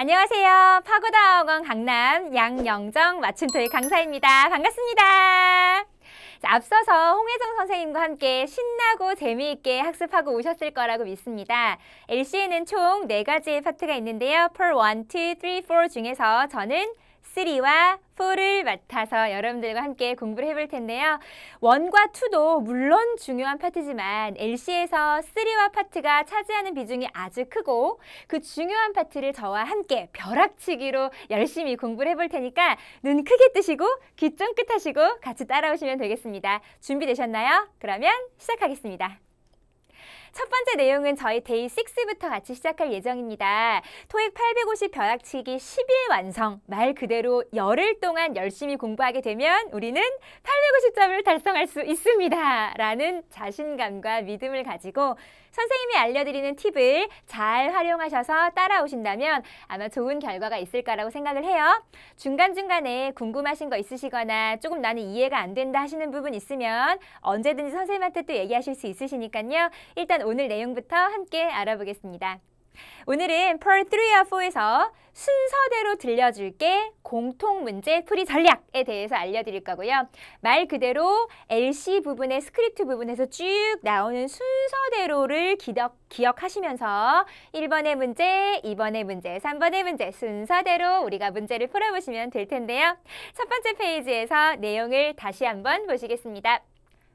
안녕하세요. 파고다학원 강남 양영정 맞춤 토익 강사입니다. 반갑습니다. 자, 앞서서 홍혜정 선생님과 함께 신나고 재미있게 학습하고 오셨을 거라고 믿습니다. LC에는 총 4가지의 파트가 있는데요. Per 1, 2, 3, 4 중에서 저는 3와 4를 맡아서 여러분들과 함께 공부를 해볼 텐데요. 1과 2도 물론 중요한 파트지만 LC에서 3와 파트가 차지하는 비중이 아주 크고 그 중요한 파트를 저와 함께 벼락치기로 열심히 공부를 해볼 테니까 눈 크게 뜨시고 귀 쫑긋 하시고 같이 따라오시면 되겠습니다. 준비되셨나요? 그러면 시작하겠습니다. 첫 번째 내용은 저희 데이 6부터 같이 시작할 예정입니다. 토익 850 벼락치기 10일 완성, 말 그대로 열흘 동안 열심히 공부하게 되면 우리는 850점을 달성할 수 있습니다. 라는 자신감과 믿음을 가지고 선생님이 알려드리는 팁을 잘 활용하셔서 따라오신다면 아마 좋은 결과가 있을 거라고 생각을 해요. 중간중간에 궁금하신 거 있으시거나 조금 나는 이해가 안 된다 하시는 부분 있으면 언제든지 선생님한테 또 얘기하실 수 있으시니까요. 일단 오늘 내용부터 함께 알아보겠습니다. 오늘은 Per 3와 4에서 순서대로 들려줄게 공통문제 풀이 전략에 대해서 알려드릴 거고요. 말 그대로 LC 부분의 스크립트 부분에서 쭉 나오는 순서대로를 기억하시면서 1번의 문제, 2번의 문제, 3번의 문제 순서대로 우리가 문제를 풀어보시면 될 텐데요. 첫 번째 페이지에서 내용을 다시 한번 보시겠습니다.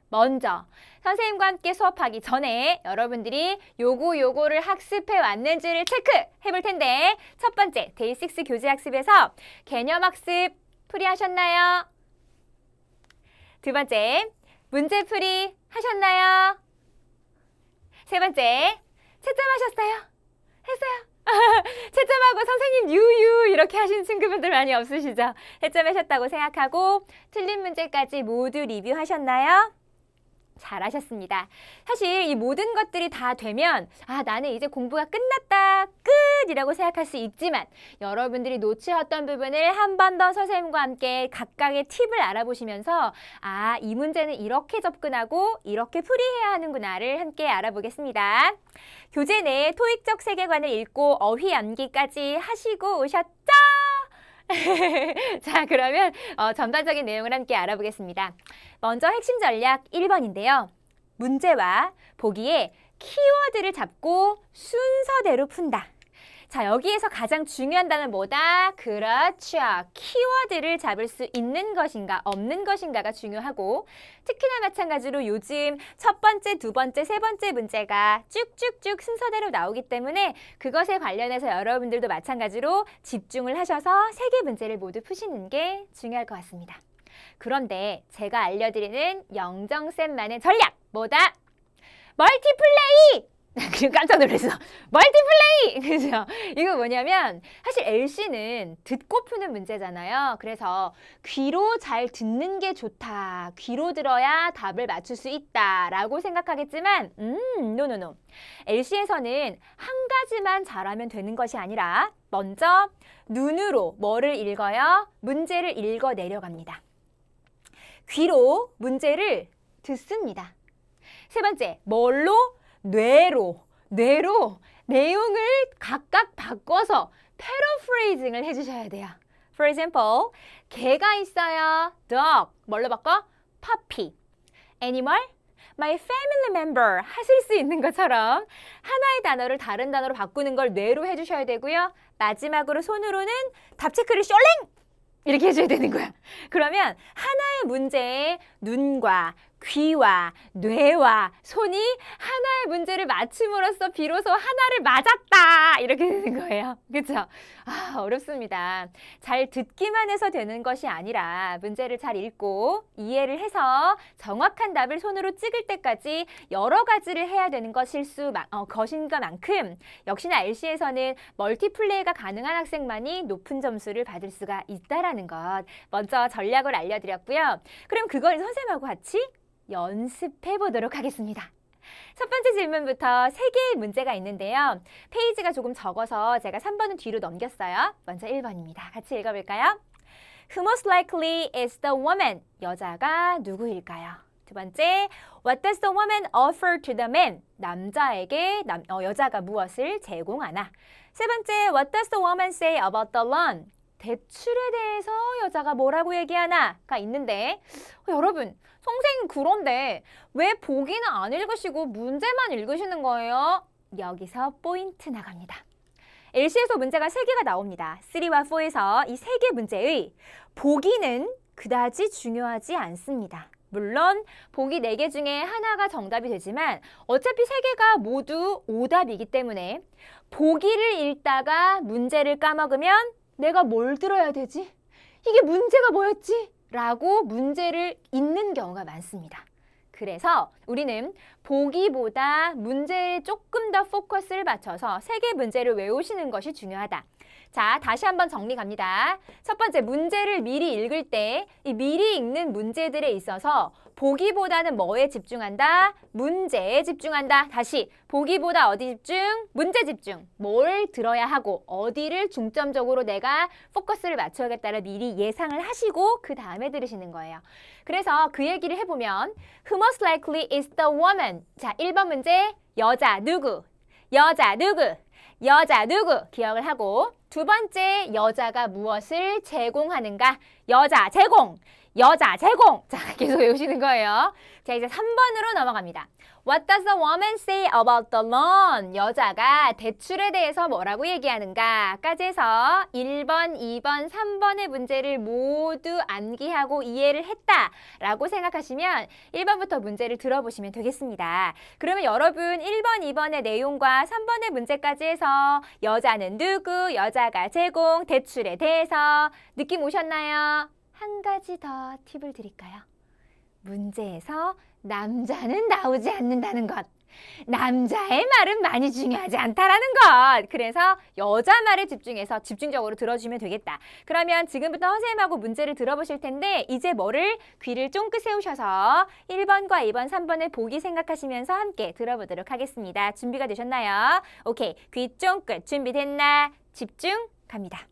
먼저 선생님과 함께 수업하기 전에 여러분들이 요거를 학습해 왔는지를 체크해 볼 텐데 첫 번째 데이 6 교재 학습에서 개념 학습 풀이 하셨나요? 두 번째 문제 풀이 하셨나요? 세 번째 채점하셨어요? 했어요? 채점하고 선생님 유유 이렇게 하시는 친구분들 많이 없으시죠? 채점하셨다고 생각하고 틀린 문제까지 모두 리뷰하셨나요? 잘하셨습니다. 사실 이 모든 것들이 다 되면 나는 이제 공부가 끝났다, 끝이라고 생각할 수 있지만 여러분들이 놓치었던 부분을 한 번 더 선생님과 함께 각각의 팁을 알아보시면서 이 문제는 이렇게 접근하고 이렇게 풀이해야 하는구나를 함께 알아보겠습니다. 교재 내 토익적 세계관을 읽고 어휘 암기까지 하시고 오셨죠? 자, 그러면 전반적인 내용을 함께 알아보겠습니다. 먼저 핵심 전략 1번인데요. 문제와 보기에 키워드를 잡고 순서대로 푼다. 자, 여기에서 가장 중요한 단어는 뭐다? 그렇죠. 키워드를 잡을 수 있는 것인가 없는 것인가가 중요하고 특히나 마찬가지로 요즘 첫 번째, 두 번째, 세 번째 문제가 쭉쭉쭉 순서대로 나오기 때문에 그것에 관련해서 여러분들도 마찬가지로 집중을 하셔서 3개 문제를 모두 푸시는 게 중요할 것 같습니다. 그런데 제가 알려드리는 영정쌤만의 전략 뭐다? 멀티플레이! 깜짝 놀랐어. 멀티플레이! 그죠? 이거 뭐냐면 사실 LC는 듣고 푸는 문제잖아요. 그래서 귀로 잘 듣는 게 좋다. 귀로 들어야 답을 맞출 수 있다. 라고 생각하겠지만 노. LC에서는 한 가지만 잘하면 되는 것이 아니라 먼저 눈으로 뭐를 읽어요? 문제를 읽어 내려갑니다. 귀로 문제를 듣습니다. 세 번째, 뭘로? 뇌로 내용을 각각 바꿔서 패러프레이징을 해주셔야 돼요. For example, 개가 있어요. dog. 뭘로 바꿔? puppy. animal, my family member. 하실 수 있는 것처럼 하나의 단어를 다른 단어로 바꾸는 걸 뇌로 해주셔야 되고요. 마지막으로 손으로는 답 체크를 숄랭! 이렇게 해줘야 되는 거야. 그러면 하나의 문제에 눈과 귀와 뇌와 손이 하나의 문제를 맞춤으로써 비로소 하나를 맞았다 이렇게 되는 거예요. 그렇죠? 어렵습니다. 잘 듣기만 해서 되는 것이 아니라 문제를 잘 읽고 이해를 해서 정확한 답을 손으로 찍을 때까지 여러 가지를 해야 되는 것인가 만큼 역시나 LC에서는 멀티플레이가 가능한 학생만이 높은 점수를 받을 수가 있다라는 것 먼저 전략을 알려드렸고요. 그럼 그걸 선생님하고 같이 연습해 보도록 하겠습니다. 첫 번째 질문부터 3개의 문제가 있는데요. 페이지가 조금 적어서 제가 3번은 뒤로 넘겼어요. 먼저 1번입니다. 같이 읽어볼까요? Who most likely is the woman? 여자가 누구일까요? 두 번째, What does the woman offer to the man? 남자에게 여자가 무엇을 제공하나? 세 번째, what does the woman say about the loan? 대출에 대해서 여자가 뭐라고 얘기하나가 있는데 여러분, 선생님 그런데 왜 보기는 안 읽으시고 문제만 읽으시는 거예요? 여기서 포인트 나갑니다. LC에서 문제가 3개가 나옵니다. 3와 4에서 이 3개 문제의 보기는 그다지 중요하지 않습니다. 물론 보기 4개 중에 하나가 정답이 되지만 어차피 3개가 모두 오답이기 때문에 보기를 읽다가 문제를 까먹으면 내가 뭘 들어야 되지? 이게 문제가 뭐였지? 라고 문제를 잊는 경우가 많습니다. 그래서 우리는 보기보다 문제에 조금 더 포커스를 맞춰서 3개 문제를 외우시는 것이 중요하다. 자, 다시 한번 정리 갑니다. 첫 번째, 문제를 미리 읽을 때 이 미리 읽는 문제들에 있어서 보기보다는 뭐에 집중한다? 문제에 집중한다. 다시, 보기보다 어디 집중? 문제 집중. 뭘 들어야 하고 어디를 중점적으로 내가 포커스를 맞춰야겠다를 미리 예상을 하시고 그 다음에 들으시는 거예요. 그래서 그 얘기를 해보면 Who most likely is the woman? 자, 1번 문제, 여자 누구? 여자 누구? 여자 누구? 기억을 하고 두 번째, 여자가 무엇을 제공하는가? 여자 제공! 여자 제공! 자, 계속 외우시는 거예요. 자, 이제 3번으로 넘어갑니다. What does the woman say about the loan? 여자가 대출에 대해서 뭐라고 얘기하는가? 까지 해서 1번, 2번, 3번의 문제를 모두 암기하고 이해를 했다라고 생각하시면 1번부터 문제를 들어보시면 되겠습니다. 그러면 여러분 1번, 2번의 내용과 3번의 문제까지 해서 여자는 누구, 여자가 제공, 대출에 대해서 느낌 오셨나요? 한 가지 더 팁을 드릴까요? 문제에서 남자는 나오지 않는다는 것. 남자의 말은 많이 중요하지 않다라는 것. 그래서 여자 말에 집중해서 집중적으로 들어주면 되겠다. 그러면 지금부터 선생님하고 문제를 들어보실 텐데 이제 뭐를 귀를 쫑긋 세우셔서 1번과 2번, 3번의 보기 생각하시면서 함께 들어보도록 하겠습니다. 준비가 되셨나요? 오케이, 귀 쫑긋 준비됐나? 집중 갑니다.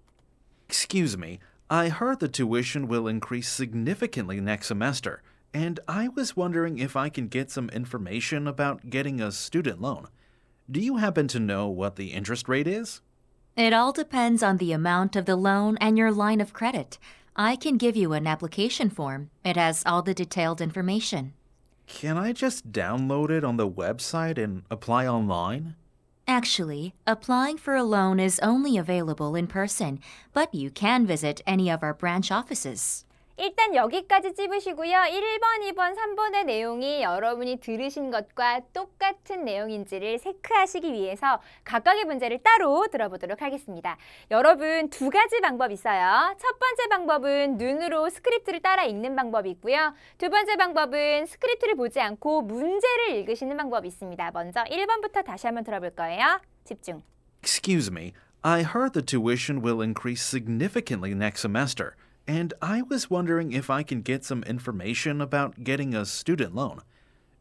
Excuse me, I heard the tuition will increase significantly next semester. And I was wondering if I can get some information about getting a student loan. Do you happen to know what the interest rate is? It all depends on the amount of the loan and your line of credit. I can give you an application form. It has all the detailed information. Can I just download it on the website and apply online? Actually, applying for a loan is only available in person, but you can visit any of our branch offices. 일단 여기까지 찝으시고요. 1번, 2번, 3번의 내용이 여러분이 들으신 것과 똑같은 내용인지를 체크하시기 위해서 각각의 문제를 따로 들어보도록 하겠습니다. 여러분 2가지 방법이 있어요. 첫 번째 방법은 눈으로 스크립트를 따라 읽는 방법이 있고요. 두 번째 방법은 스크립트를 보지 않고 문제를 읽으시는 방법이 있습니다. 먼저 1번부터 다시 한번 들어볼 거예요. 집중. Excuse me, I heard the tuition will increase significantly next semester. And I was wondering if I can get some information about getting a student loan.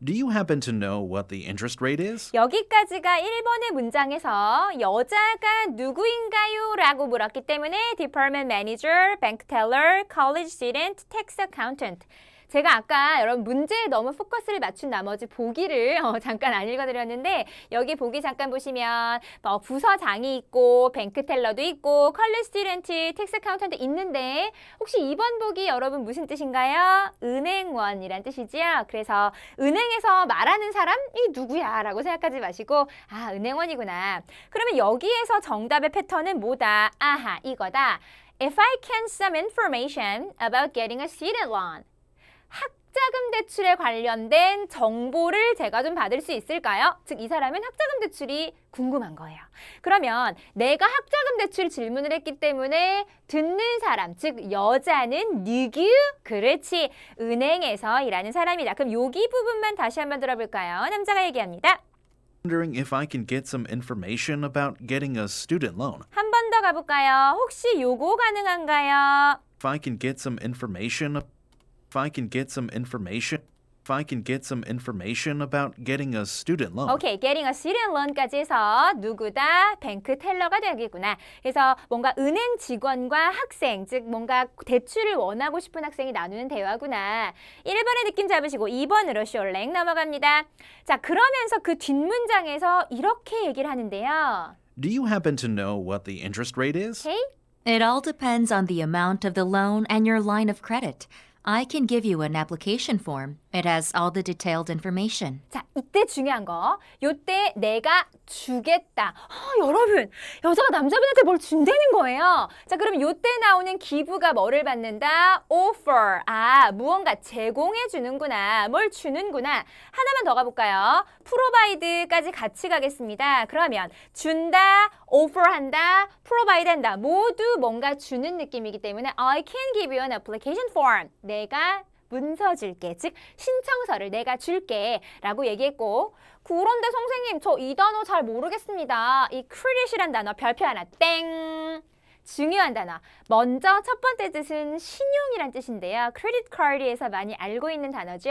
Do you happen to know what the interest rate is? 여기까지가 1번의 문장에서 여자가 누구인가요? 라고 물었기 때문에 Department Manager, Bank Teller, College Student, Tax Accountant. 제가 아까 여러분 문제에 너무 포커스를 맞춘 나머지 보기를 잠깐 안 읽어드렸는데 여기 보기 잠깐 보시면 부서장이 있고 뱅크텔러도 있고 컬리지 스튜던트, 텍스 어카운턴트 있는데 혹시 2번 보기 여러분 무슨 뜻인가요? 은행원이란 뜻이지요. 그래서 은행에서 말하는 사람이 누구야? 라고 생각하지 마시고 아 은행원이구나. 그러면 여기에서 정답의 패턴은 뭐다? 아하 이거다. If I can some information about getting a student loan. 학자금 대출에 관련된 정보를 제가 좀 받을 수 있을까요? 즉, 이 사람은 학자금 대출이 궁금한 거예요. 그러면 내가 학자금 대출 질문을 했기 때문에 듣는 사람, 즉 여자는 누구? 그렇지, 은행에서 일하는 사람이다. 그럼 여기 부분만 다시 한번 들어볼까요? 남자가 얘기합니다. Wondering if I can get some information about getting a student loan. 한 번 더 가볼까요? 혹시 요거 가능한가요? If I can get some information about getting a student loan. 오케이, getting a student loan까지 해서 누구다? 뱅크 텔러가 되겠구나. 그래서 뭔가 은행 직원과 학생, 즉 뭔가 대출을 원하고 싶은 학생이 나누는 대화구나. 1번의 느낌 잡으시고 2번으로 숄랭 넘어갑니다. 자, 그러면서 그 뒷문장에서 이렇게 얘기를 하는데요. Do you happen to know what the interest rate is? 오케이? It all depends on the amount of the loan and your line of credit. I can give you an application form. It has all the detailed information. 자, 이때 중요한 거. 요때 내가 주겠다. 여러분, 여자가 남자분한테 뭘 준다는 거예요. 자, 그럼 요때 나오는 기부가 뭐를 받는다? offer. 무언가 제공해 주는구나. 뭘 주는구나. 하나만 더 가볼까요? provide까지 같이 가겠습니다. 그러면 준다, offer한다, provide한다. 모두 뭔가 주는 느낌이기 때문에 I can give you an application form. 내가 문서 줄게. 즉 신청서를 내가 줄게 라고 얘기했고 그런데 선생님 저 이 단어 잘 모르겠습니다. 이 credit이란 단어 별표 하나 땡. 중요한 단어. 먼저 첫 번째 뜻은 신용이란 뜻인데요. 크레딧 카드에서 많이 알고 있는 단어죠.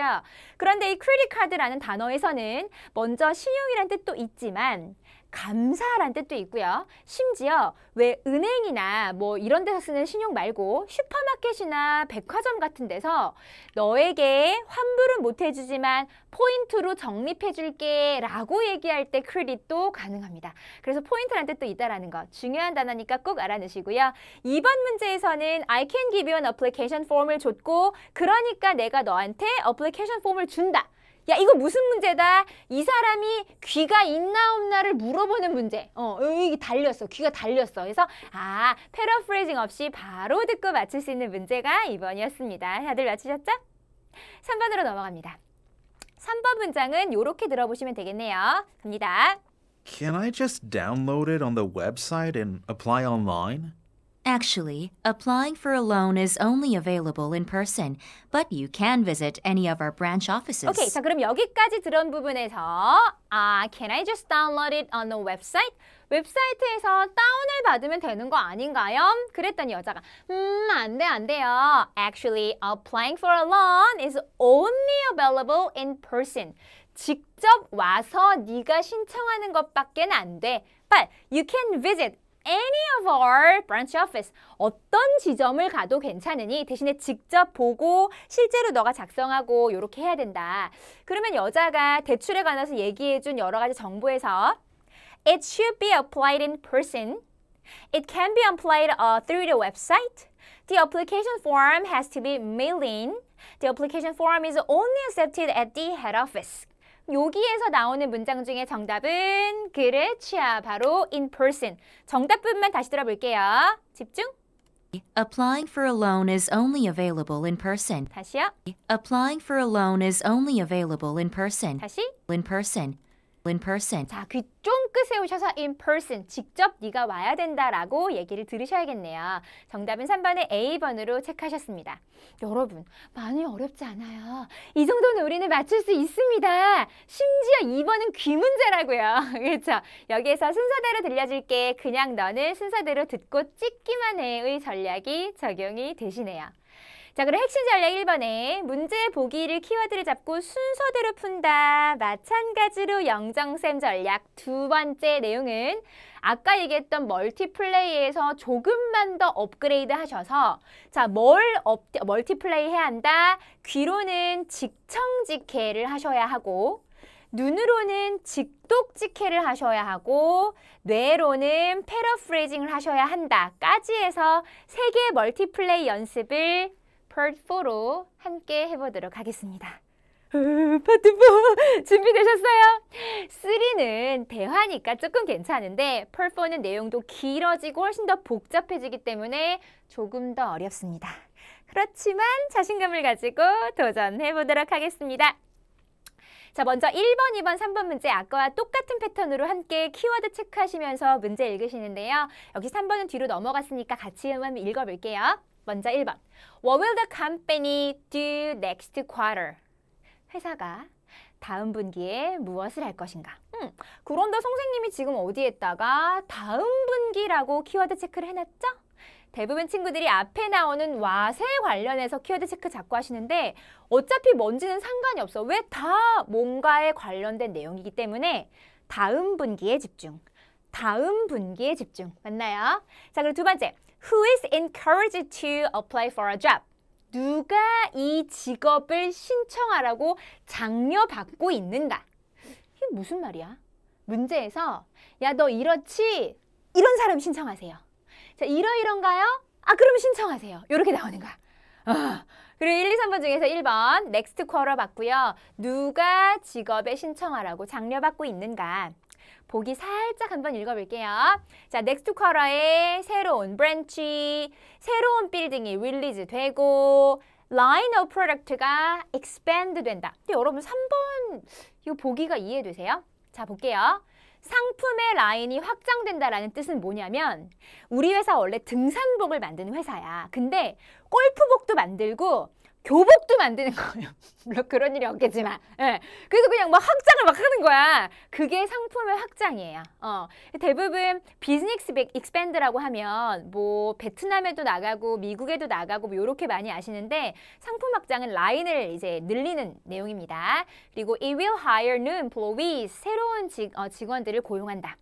그런데 이 크레딧 카드라는 단어에서는 먼저 신용이란 뜻도 있지만 감사란 뜻도 있고요. 심지어 왜 은행이나 뭐 이런 데서 쓰는 신용 말고 슈퍼마켓이나 백화점 같은 데서 너에게 환불은 못 해주지만 포인트로 적립해줄게 라고 얘기할 때 크레딧도 가능합니다. 그래서 포인트란 뜻도 있다라는 거 중요한 단어니까 꼭 알아두시고요. 2번 문제에서는 I can give you an application form을 줬고 그러니까 내가 너한테 application form을 준다. 야, 이거 무슨 문제다? 이 사람이 귀가 있나 없나를 물어보는 문제. 여기 달렸어. 귀가 달렸어. 그래서 패러프레이징 없이 바로 듣고 맞출 수 있는 문제가 2번이었습니다. 다들 맞추셨죠? 3번으로 넘어갑니다. 3번 문장은 이렇게 들어보시면 되겠네요. 갑니다. Can I just download it on the website and apply online? Actually, applying for a loan is only available in person, but you can visit any of our branch offices. 오케이, 자 그럼 여기까지 들은 부분에서 Can I just download it on the website? 웹사이트에서 다운을 받으면 되는 거 아닌가요? 그랬더니 여자가 안 돼요. Actually, applying for a loan is only available in person. 직접 와서 네가 신청하는 것밖에 안 돼. But you can visit any of our branch office. 어떤 지점을 가도 괜찮으니 대신에 직접 보고 실제로 너가 작성하고 이렇게 해야 된다. 그러면 여자가 대출에 관해서 얘기해준 여러 가지 정보에서 It should be applied in person. It can be applied through the website. The application form has to be mailed in. The application form is only accepted at the head office. 여기에서 나오는 문장 중에 정답은 그렇죠. 바로 in person. 정답 부분만 다시 들어볼게요. 집중. Applying for a loan is only available in person. 다시요. Applying for a loan is only available in person. 다시. In person. In person. 자, 귀 쫑긋 세우셔서 in person, 직접 네가 와야 된다라고 얘기를 들으셔야겠네요. 정답은 3번의 A번으로 체크하셨습니다. 여러분, 많이 어렵지 않아요. 이 정도는 우리는 맞출 수 있습니다. 심지어 2번은 귀 문제라고요. 그렇죠? 여기에서 순서대로 들려줄게. 그냥 너는 순서대로 듣고 찍기만 해의 전략이 적용이 되시네요. 자, 그럼 핵심 전략 1번에 문제 보기를 키워드를 잡고 순서대로 푼다. 마찬가지로 영정쌤 전략 두 번째 내용은 아까 얘기했던 멀티플레이에서 조금만 더 업그레이드 하셔서 자, 멀티플레이 해야 한다. 귀로는 직청직해를 하셔야 하고 눈으로는 직독직해를 하셔야 하고 뇌로는 패러프레이징을 하셔야 한다까지 해서 3개의 멀티플레이 연습을 파트 4로 함께 해보도록 하겠습니다. 파트 4 준비되셨어요? 3는 대화니까 조금 괜찮은데 파트 4는 내용도 길어지고 훨씬 더 복잡해지기 때문에 조금 더 어렵습니다. 그렇지만 자신감을 가지고 도전해보도록 하겠습니다. 자, 먼저 1번, 2번, 3번 문제 아까와 똑같은 패턴으로 함께 키워드 체크하시면서 문제 읽으시는데요. 여기 3번은 뒤로 넘어갔으니까 같이 한번 읽어볼게요. 먼저 1번. What will the company do next quarter? 회사가 다음 분기에 무엇을 할 것인가? 그런데 선생님이 지금 어디에다가 다음 분기라고 키워드 체크를 해놨죠? 대부분 친구들이 앞에 나오는 what에 관련해서 키워드 체크 자꾸 하시는데 어차피 뭔지는 상관이 없어. 왜 다 뭔가에 관련된 내용이기 때문에 다음 분기에 집중. 다음 분기에 집중. 맞나요? 자, 그리고 두 번째. Who is encouraged to apply for a job? 누가 이 직업을 신청하라고 장려받고 있는가? 이게 무슨 말이야? 문제에서 야, 너 이렇지? 이런 사람 신청하세요. 자, 이러이런가요? 아, 그러면 신청하세요. 이렇게 나오는 거야. 그리고 1, 2, 3번 중에서 1번 넥스트 쿼터 봤고요. 누가 직업에 신청하라고 장려받고 있는가? 보기 살짝 한번 읽어볼게요. 자, 넥스트 쿼터에 새로운 브랜치, 새로운 빌딩이 릴리즈 되고 line of product가 expand 된다. 근데 여러분 3번 이거 보기가 이해되세요? 자, 볼게요. 상품의 라인이 확장된다라는 뜻은 뭐냐면 우리 회사 원래 등산복을 만드는 회사야. 근데 골프복도 만들고 교복도 만드는 거예요. 물론 그런 일이 없겠지만. 예. 그래서 그냥 막 확장을 막 하는 거야. 그게 상품의 확장이에요. 대부분 비즈니스 익스펜드라고 하면 뭐 베트남에도 나가고 미국에도 나가고 뭐 이렇게 많이 아시는데 상품 확장은 라인을 이제 늘리는 내용입니다. 그리고 it will hire new employees. 새로운 직원들을 고용한다.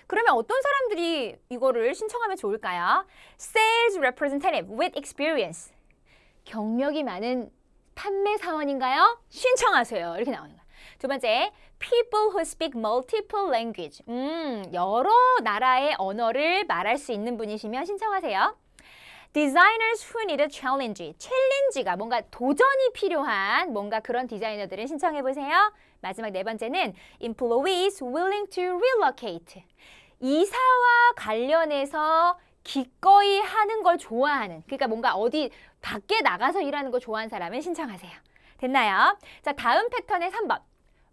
그러면 어떤 사람들이 이거를 신청하면 좋을까요? Sales representative with experience. 경력이 많은 판매 사원인가요? 신청하세요. 이렇게 나오는 거야. 두 번째, people who speak multiple language. 여러 나라의 언어를 말할 수 있는 분이시면 신청하세요. Designers who need a challenge. 챌린지가 뭔가 도전이 필요한 뭔가 그런 디자이너들은 신청해 보세요. 마지막 네 번째는 employees willing to relocate. 이사와 관련해서 기꺼이 하는 걸 좋아하는, 그러니까 뭔가 어디 밖에 나가서 일하는 거 좋아하는 사람은 신청하세요. 됐나요? 자, 다음 패턴의 3번.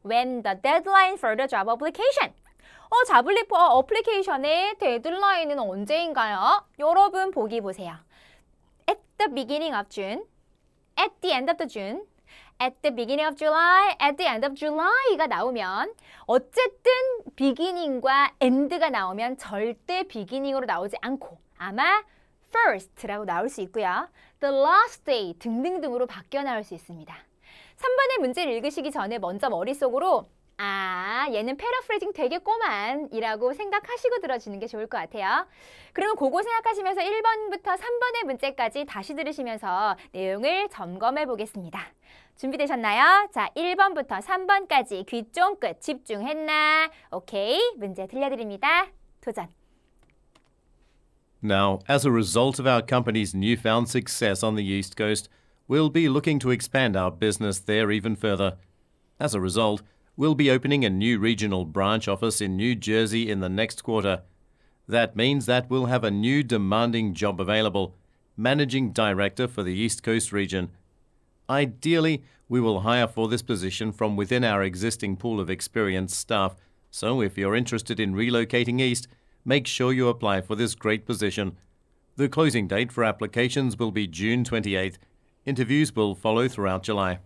When the deadline for the job application. 잡을 어플리케이션의 데드라인은 언제인가요? 여러분 보기 보세요. At the beginning of June, at the end of the June, at the beginning of July, at the end of July가 나오면 어쨌든 beginning과 end가 나오면 절대 beginning으로 나오지 않고 아마 first라고 나올 수 있고요. the last day 등등등으로 바뀌어 나올 수 있습니다. 3번의 문제를 읽으시기 전에 먼저 머릿속으로 얘는 패러프레이징 되겠구만 이라고 생각하시고 들어주는 게 좋을 것 같아요. 그러면 그거 생각하시면서 1번부터 3번의 문제까지 다시 들으시면서 내용을 점검해 보겠습니다. 준비되셨나요? 자, 1번부터 3번까지 귀 쫑긋 집중했나? 오케이, 문제 들려드립니다. 도전! Now, as a result of our company's newfound success on the East Coast, we'll be looking to expand our business there even further. As a result, we'll be opening a new regional branch office in New Jersey in the next quarter. That means that we'll have a new demanding job available, Managing Director for the East Coast region. Ideally, we will hire for this position from within our existing pool of experienced staff, so if you're interested in relocating east, make sure you apply for this great position. The closing date for applications will be June 28th. Interviews will follow throughout July.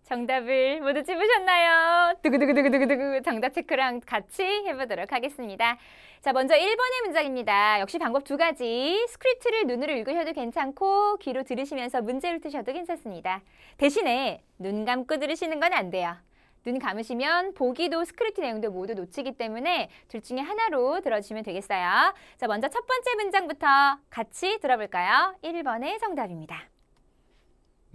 정답을 모두 찝으셨나요? 두구두구두구두구 정답 체크랑 같이 해보도록 하겠습니다. 자, 먼저 1번의 문장입니다. 역시 방법 두 가지. 스크립트를 눈으로 읽으셔도 괜찮고 귀로 들으시면서 문제를 푸셔도 괜찮습니다. 대신에 눈 감고 들으시는 건 안 돼요. 눈 감으시면 보기도 스크립트 내용도 모두 놓치기 때문에 둘 중에 하나로 들어주시면 되겠어요. 자, 먼저 첫 번째 문장부터 같이 들어볼까요? 1번의 정답입니다.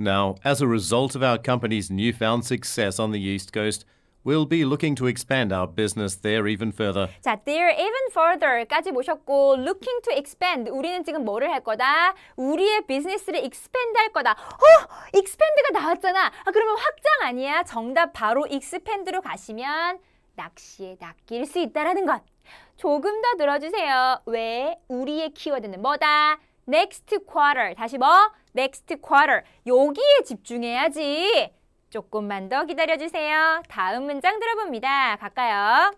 Now, as a result of our company's newfound success on the East Coast, we'll be looking to expand our business there even further. 자, there even further까지 보셨고 looking to expand, 우리는 지금 뭐를 할 거다? 우리의 비즈니스를 expand 할 거다. expand가 나왔잖아. 그러면 확장 아니야? 정답 바로 expand로 가시면 낚시에 낚일 수 있다라는 것. 조금 더 들어주세요. 왜? 우리의 키워드는 뭐다? next quarter. 다시 뭐? next quarter. 여기에 집중해야지. 조금만 더 기다려주세요. 다음 문장 들어봅니다. 갈까요?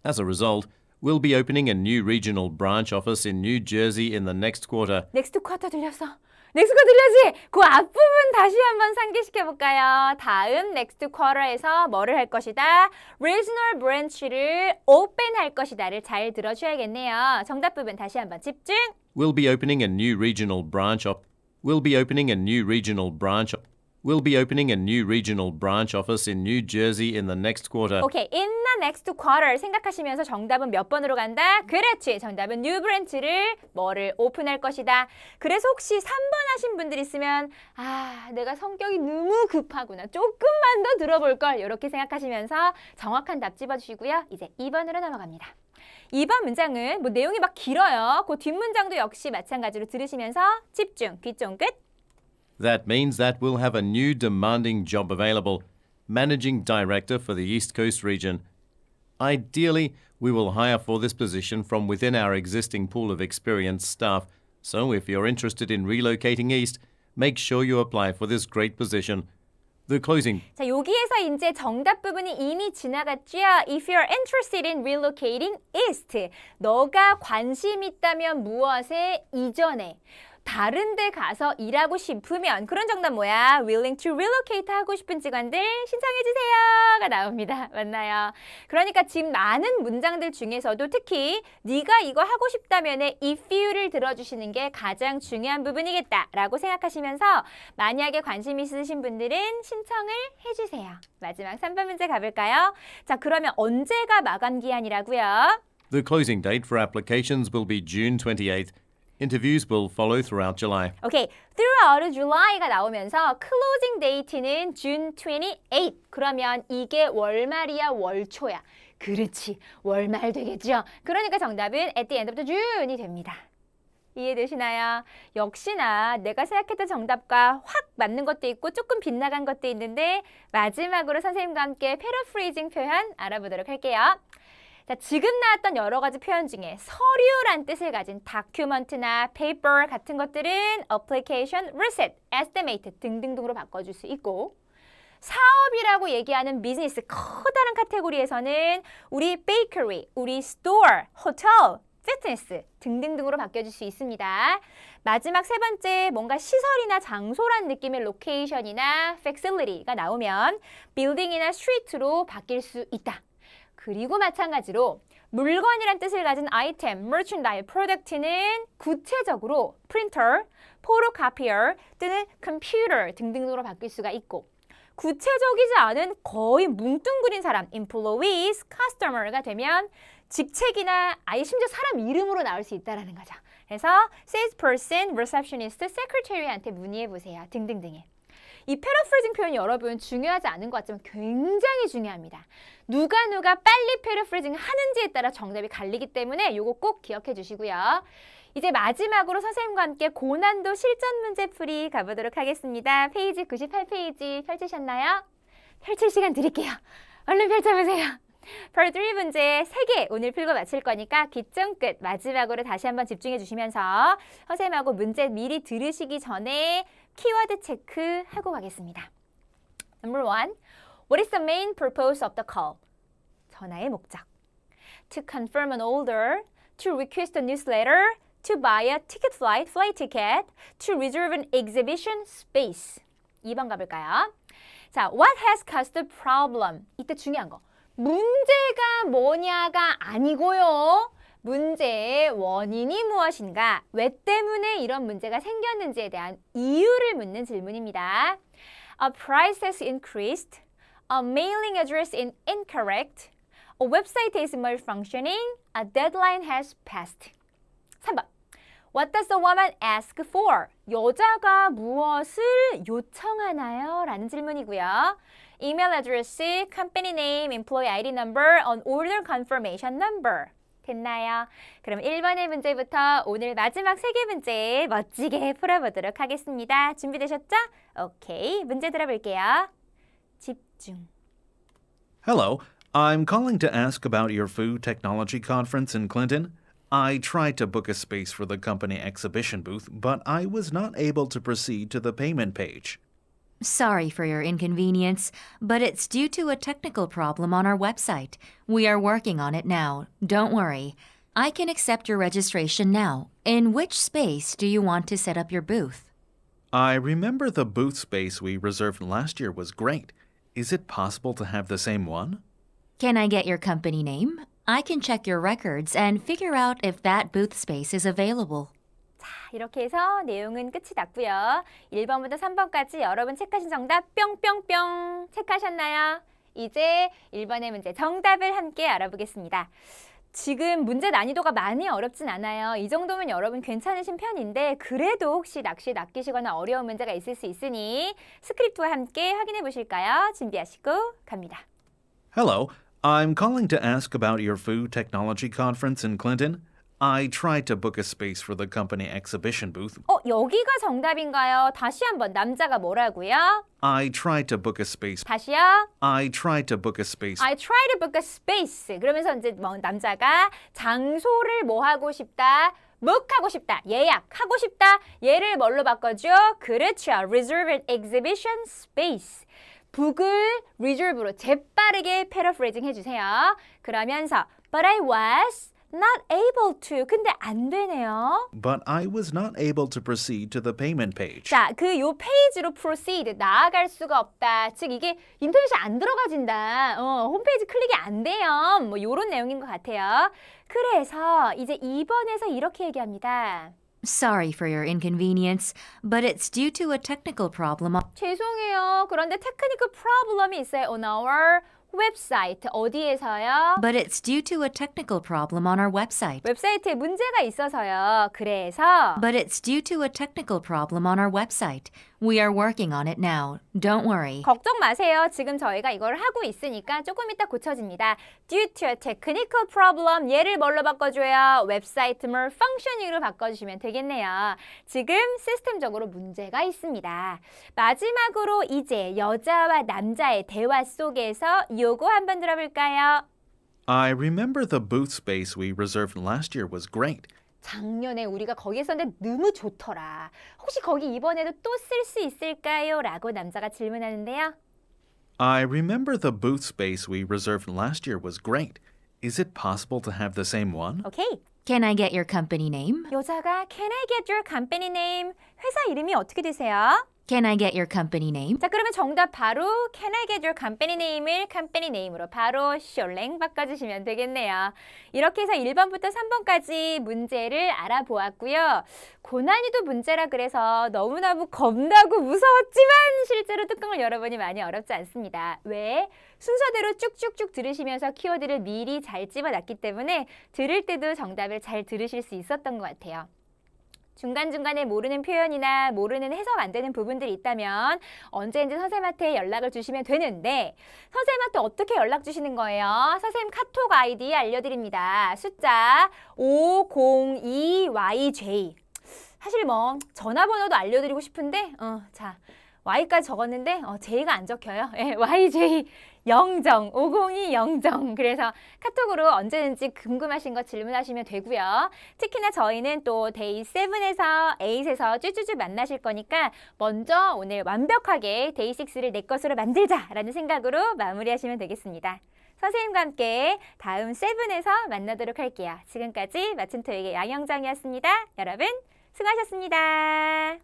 As a result, we'll be opening a new regional branch office in New Jersey in the next quarter. next quarter 들렸어. next quarter 들렸지? 그 앞부분 다시 한번 상기시켜볼까요? 다음 next quarter에서 뭐를 할 것이다? regional branch를 open 할 것이다를 잘 들어줘야겠네요. 정답 부분 다시 한번 집중. We'll be opening a new regional branch office in New Jersey in the next quarter. Okay, in next quarter 생각하시면서 정답은 몇 번으로 간다? 그렇지. 정답은 new branch를 뭐를 오픈할 것이다. 그래서 혹시 3번 하신 분들 있으면 내가 성격이 너무 급하구나. 조금만 더 들어볼 걸. 이렇게 생각하시면서 정확한 답 집어주시고요. 이제 2번으로 넘어갑니다. 2번 문장은 뭐 내용이 막 길어요. 그 뒷문장도 역시 마찬가지로 들으시면서 집중, 귀 쫑긋. That means that we'll have a new demanding job available, Managing Director for the East Coast region. Ideally, we will hire for this position from within our existing pool of experienced staff, so if you're interested in relocating east, make sure you apply for this great position. The closing. 자, 여기에서 이제 정답 부분이 이미 지나갔죠. If you're interested in relocating east. 너가 관심 있다면 무엇에 이전에. 다른 데 가서 일하고 싶으면 그런 정답 뭐야? Willing to relocate 하고 싶은 직원들 신청해주세요가 나옵니다. 맞나요? 그러니까 지금 많은 문장들 중에서도 특히 네가 이거 하고 싶다면에 if you를 들어주시는 게 가장 중요한 부분이겠다라고 생각하시면서 만약에 관심 있으신 분들은 신청을 해주세요. 마지막 3번 문제 가볼까요? 자, 그러면 언제가 마감 기한이라고요? The closing date for applications will be June 28th. Interviews will follow throughout July. 오케이, throughout July가 나오면서 closing date는 June 28. 그러면 이게 월말이야, 월초야. 그렇지, 월말 되겠죠. 그러니까 정답은 at the end of the June이 됩니다. 이해되시나요? 역시나 내가 생각했던 정답과 확 맞는 것도 있고 조금 빗나간 것도 있는데 마지막으로 선생님과 함께 패러프레이징 표현 알아보도록 할게요. 자, 지금 나왔던 여러 가지 표현 중에 서류란 뜻을 가진 document나 paper 같은 것들은 application, receipt, estimate 등등등으로 바꿔줄 수 있고 사업이라고 얘기하는 비즈니스 커다란 카테고리에서는 우리 bakery, 우리 store, hotel, fitness 등등등으로 바뀌어줄 수 있습니다. 마지막 세 번째 뭔가 시설이나 장소란 느낌의 location이나 facility가 나오면 building이나 street로 바뀔 수 있다. 그리고 마찬가지로 물건이란 뜻을 가진 아이템, merchandise, product는 구체적으로 printer, photocopier 또는 computer 등등으로 바뀔 수가 있고 구체적이지 않은 거의 뭉뚱그린 사람, employees, customer가 되면 직책이나 아예 심지어 사람 이름으로 나올 수 있다는 거죠. 그래서 salesperson, receptionist, secretary한테 문의해보세요. 등등등의. 이 패러프레이징 표현이 여러분 중요하지 않은 것 같지만 굉장히 중요합니다. 누가 빨리 패러프레이징 하는지에 따라 정답이 갈리기 때문에 이거 꼭 기억해 주시고요. 이제 마지막으로 선생님과 함께 고난도 실전 문제 풀이 가보도록 하겠습니다. 페이지 98페이지 펼치셨나요? 펼칠 시간 드릴게요. 얼른 펼쳐보세요. Part 3 문제 3개 오늘 풀고 마칠 거니까 귀점 끝 마지막으로 다시 한번 집중해 주시면서 선생님하고 문제 미리 들으시기 전에 키워드 체크하고 가겠습니다. Number 1. What is the main purpose of the call? 전화의 목적. To confirm an order, to request a newsletter, to buy a ticket flight ticket, to reserve an exhibition space. 2번 가볼까요? 자, what has caused the problem? 이때 중요한 거. 문제가 뭐냐가 아니고요. 문제의 원인이 무엇인가, 왜 때문에 이런 문제가 생겼는지에 대한 이유를 묻는 질문입니다. A price has increased, a mailing address is incorrect, a website is malfunctioning, a deadline has passed. 3번. What does the woman ask for? 여자가 무엇을 요청하나요? 라는 질문이고요. Email address, company name, employee ID number, an order confirmation number. 됐나요? 그럼 1번의 문제부터 오늘 마지막 3개 문제 멋지게 풀어보도록 하겠습니다. 준비되셨죠? 오케이, 문제 들어볼게요. 집중. Hello, I'm calling to ask about your food technology conference in Clinton. I tried to book a space for the company exhibition booth, but I was not able to proceed to the payment page. Sorry for your inconvenience, but it's due to a technical problem on our website. We are working on it now. Don't worry. I can accept your registration now. In which space do you want to set up your booth? I remember the booth space we reserved last year was great. Is it possible to have the same one? Can I get your company name? I can check your records and figure out if that booth space is available. 자, 이렇게 해서 내용은 끝이 났고요. 1번부터 3번까지 여러분 체크하신 정답 뿅뿅뿅 체크하셨나요? 이제 1번의 문제 정답을 함께 알아보겠습니다. 지금 문제 난이도가 많이 어렵진 않아요. 이 정도면 여러분 괜찮으신 편인데 그래도 혹시 낚시에 낚이시거나 어려운 문제가 있을 수 있으니 스크립트와 함께 확인해 보실까요? 준비하시고 갑니다. Hello, I'm calling to ask about your food technology conference in Clinton. I tried to book a space for the company exhibition booth. 여기가 정답인가요? 다시 한번 남자가 뭐라고요? I tried to book a space. 다시요. I tried to book a space. I try to book a space. 그러면서 이제 남자가 장소를 뭐 하고 싶다? book하고 싶다. 예약하고 싶다. 얘를 뭘로 바꿔줘? 그렇죠. reserve an exhibition space. book을 reserve로 재빠르게 paraphrasing 해주세요. 그러면서 but I was not able to. 근데 안 되네요. But I was not able to proceed to the payment page. 자, 요 페이지로 proceed, 나아갈 수가 없다. 즉, 이게 인터넷이 안 들어가진다. 홈페이지 클릭이 안 돼요. 뭐 요런 내용인 것 같아요. 그래서 이제 2번에서 이렇게 얘기합니다. Sorry for your inconvenience, but it's due to a technical problem. 죄송해요. 그런데 테크니컬 프로블럼이 있어요. On our website. 어디에서요? But it's due to a technical problem on our website. 웹사이트에 문제가 있어서요. 그래서 But it's due to a technical problem on our website. We are working on it now. Don't worry. 걱정 마세요. 지금 저희가 이걸 하고 있으니까 조금 이따 고쳐집니다. Due to a technical problem. 얘를 뭘로 바꿔줘요? 웹사이트 malfunctioning으로 바꿔주시면 되겠네요. 지금 시스템적으로 문제가 있습니다. 마지막으로 이제 여자와 남자의 대화 속에서 요거 한번 들어볼까요? I remember the booth space we reserved last year was great. 작년에 우리가 거기 있었는데 너무 좋더라. 혹시 거기 이번에도 또 쓸 수 있을까요? 라고 남자가 질문하는데요. I remember the booth space we reserved last year was great. Is it possible to have the same one? 오케이. Can I get your company name? 여자가 Can I get your company name? 회사 이름이 어떻게 되세요? Can I get your company name? 자, 그러면 정답 바로 Can I get your company name을 company name으로 바로 숄랭 바꿔주시면 되겠네요. 이렇게 해서 1번부터 3번까지 문제를 알아보았고요. 고난이도 문제라 그래서 너무너무 겁나고 무서웠지만 실제로 뚜껑을 열어보니 많이 어렵지 않습니다. 왜? 순서대로 쭉쭉쭉 들으시면서 키워드를 미리 잘 집어놨기 때문에 들을 때도 정답을 잘 들으실 수 있었던 것 같아요. 중간중간에 모르는 표현이나 모르는 해석 안 되는 부분들이 있다면 언제든지 선생님한테 연락을 주시면 되는데 선생님한테 어떻게 연락 주시는 거예요? 선생님 카톡 아이디 알려드립니다. 숫자 502YJ. 사실 뭐 전화번호도 알려드리고 싶은데 자 Y까지 적었는데 J가 안 적혀요. 네, YJ 0정, 502 0정. 그래서 카톡으로 언제든지 궁금하신 거 질문하시면 되고요. 특히나 저희는 또 데이 7에서 8에서 쭈쭈쭈 만나실 거니까 먼저 오늘 완벽하게 데이 6를 내 것으로 만들자라는 생각으로 마무리하시면 되겠습니다. 선생님과 함께 다음 7에서 만나도록 할게요. 지금까지 마침토익의 양영정이었습니다. 여러분 수고하셨습니다.